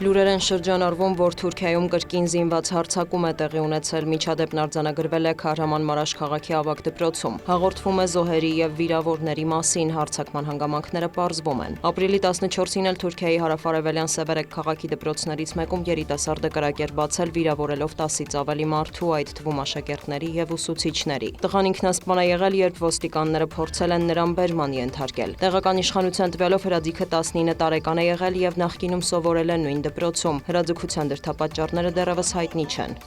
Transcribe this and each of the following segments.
Լուրեր են շրջանառվում, որ Թուրքիայում կրկին զինված հարձակում է տեղի ունեցել, միջադեպն արձանագրվել է Քահրամանմարաշ քաղաքի ավագ դպրոցում։ Հաղորդվում է զոհերի եւ վիրավորների մասին, հարձակման հանգամանքները պարզվում են։ Ապրիլի 14-ին էլ Թուրքիայի հարավարևելյան Սևերեկ քաղաքի դպրոցներից մեկում երիտասարդը կրակ էր բացել, վիրավորելով 10-ից ավելի մարդու, այդ թվում աշակերտների եւ ուսուցիչների։ Տղան ինքնասպան է եղել, երբ ոստիկանները փորձել են նրան բերման ենթարկել։ Տեղական իշխանության տվյալով հրաձիգը 19 տարեկան է եղել եւ նախկինում սովորել է նույն դպրոցում։ Հրաձգության դրդապատճառները դեռևս հայտնի չեն։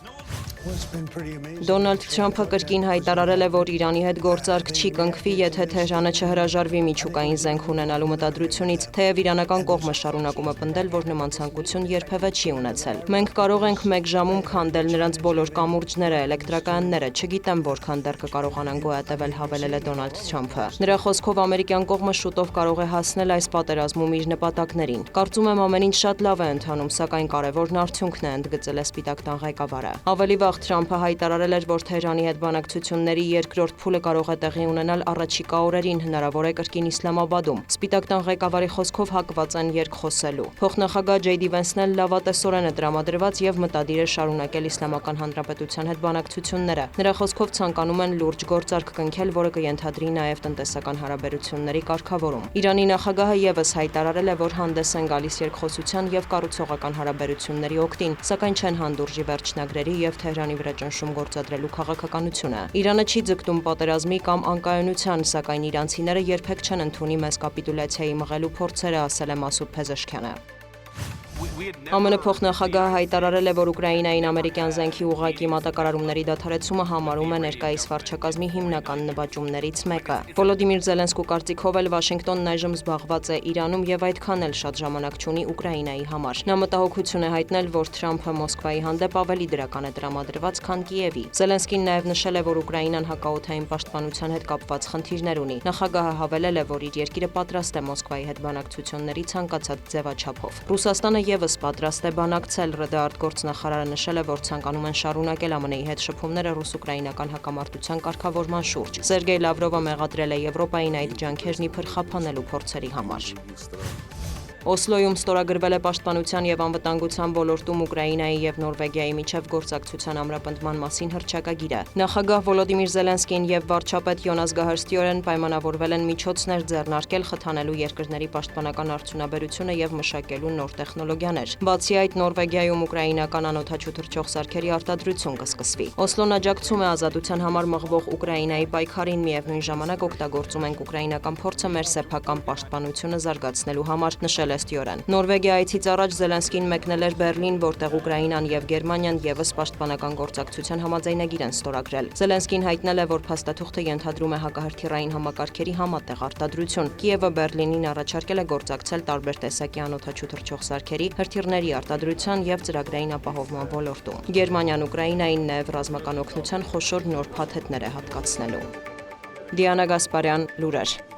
Դոնալդ Թրամփը կրկին հայտարարել է, որ Իրանի հետ գործարք չի կնքվի, եթե Թեհրանը չհրաժարվի միջուկային զենք ունենալու մտադրությունից, թեև իրանական կողմը շարունակում է պնդել, որ նման ցանկություն երբևէ չի ունեցել։ Մենք կարող ենք մեկ ժամում քանդել նրանց բոլոր կամուրջները, էլեկտրականները, չգիտեմ որքան դեռ կկարողանան գոյատևել, հավելել է Դոնալդ Թրամփը։ Նրա խոսքով ամերիկյան կողմը շուտով կարող է հասնել այս պատերազմում իր նպատակներին։ Կարծում եմ ամեն ինչ շատ լավ է ընթանում, սակայն կարևորն արդյունքն է, ընդգծել է Սպիտակ տան ղեկավարը։ Ավելի վաղ Թրամփը հայտարարել էր, որ Թեհրանի հետ բանակցությունների երկրորդ փուլը կարող է տեղի ունենալ առաջիկա օրերին, հնարավոր է կրկին Իսլամաբադում։ Սպիտակ տան ղեկավարի խոսքով հակված են երկխոսելու։ Փոխնախագահ Ջեյդի Վենսն էլ լավատեսորեն է տրամադրված եւ մտադիր է շարունակել Իսլամական Հանրապետության հետ բանակցությունները։ Նրա խոսքով ցանկանում են լուրջ գործարք կնքել, որը կենթադրի նաեւ տնտեսական հարաբերությունների կարգավորում։ Իրանի նախագահը եւս հայտարարել է, որ հանդես են գալիս երկխոսության եւ կառուցողական հարաբերությունների օգտին, սակայն չեն հանդուրժի վերջնագրերի եւ Թեհրանի վրա ճնշում գործադրելու քաղաքականությունը։ Իրանը չի ձգտում պատերազմի կամ անկայունության, սակայն իրանցիները երբեք չեն ընդունի մեծ կապիտուլյացիայի մղելու փորձերը, ասել է Մասուդ Փեզեշքյանը։ ԱՄՆ փոխնախագահը հայտարարել է, որ Ուկրաինային ամերիկյան զենքի ուղղակի մատակարարումների դադարեցումը համարում է ներկայիս վարչակազմի հիմնական նվաճումներից մեկը։ Վոլոդիմիր Զելենսկու կարծիքով էլ Վաշինգտոնն այժմ զբաղված է Իրանում եւ այդքան էլ շատ ժամանակ չունի Ուկրաինայի համար։ Նա մտահոգություն է հայտնել, որ Թրամփը Մոսկվայի հանդեպ ավելի դրական է տրամադրված, քան Կիևի։ Զելենսկին նաեւ նշել է, որ Ուկրաինան հակաօդային պաշտպանության հետ կապված խնդիրներ ունի։ Նախագահը հավելել է, որ իր երկիրը պատրաստ է Մոսկվայի հետ բանակցությունների ցանկացած ձևաչափով։ Ռուսաստանը եւս պատրաստ է բանակցել, ՌԴ արտգործնախարարը նշել է, որ ցանկանում են շարունակել ԱՄՆ-ի հետ շփումները ռուս-ուկրաինական հակամարտության կարգավորման շուրջ։ Սերգեյ Լավրովը մեղադրել է Եվրոպային այդ ջանքերն իբր խափանելու փորձերի համար։ Օսլոյում ստորագրվել է պաշտպանության եւ անվտանգության ոլորտում Ուկրաինայի եւ Նորվեգիայի միջև գործակցության ամրապնդման մասին հռչակագիրը։ Նախագահ Վոլոդիմիր Զելենսկին եւ վարչապետ Յոնաս Գահրստիորեն պայմանավորվել են միջոցներ ձեռնարկել խթանելու երկրների պաշտպանական արդյունաբերությունը եւ մշակելու նոր տեխնոլոգիաներ։ Բացի այդ, Նորվեգիայում ուկրաինական անօդաչու թռչող սարքերի արտադրություն կսկսվի։ Օսլոն աջակցում է ազատության համար մղվող Ուկրաինայի պայքարին, միևնույն ժամանակ օգտագործում ենք ուկրաինական փորձը մեր սեփական պաշտպանությունը զարգացնելու համար, նշել Ստիորեն։ Նորվեգիայից առաջ Զելենսկին մեկնել էր Բերլին, որտեղ Ուկրաինան եւ Գերմանիան եւս պաշտպանական գործակցության համաձայնագիր են ստորագրել։ Զելենսկին հայտնել է, որ փաստաթուղթը ենթադրում է հակահրթիռային համակարգերի համատեղ արտադրություն։ Կիևը Բերլինին առաջարկել է գործակցել տարբեր տեսակի անօդաչու թռչող սարքերի, հրթիռների արտադրության եւ ծրագրային ապահովման ոլորտում։ Գերմանիան Ուկրաինային նաեւ ռազմական օգնության խոշոր նոր փաթեթներ է հատկացնելու։ Դիանա Գասպարյան, լուրեր։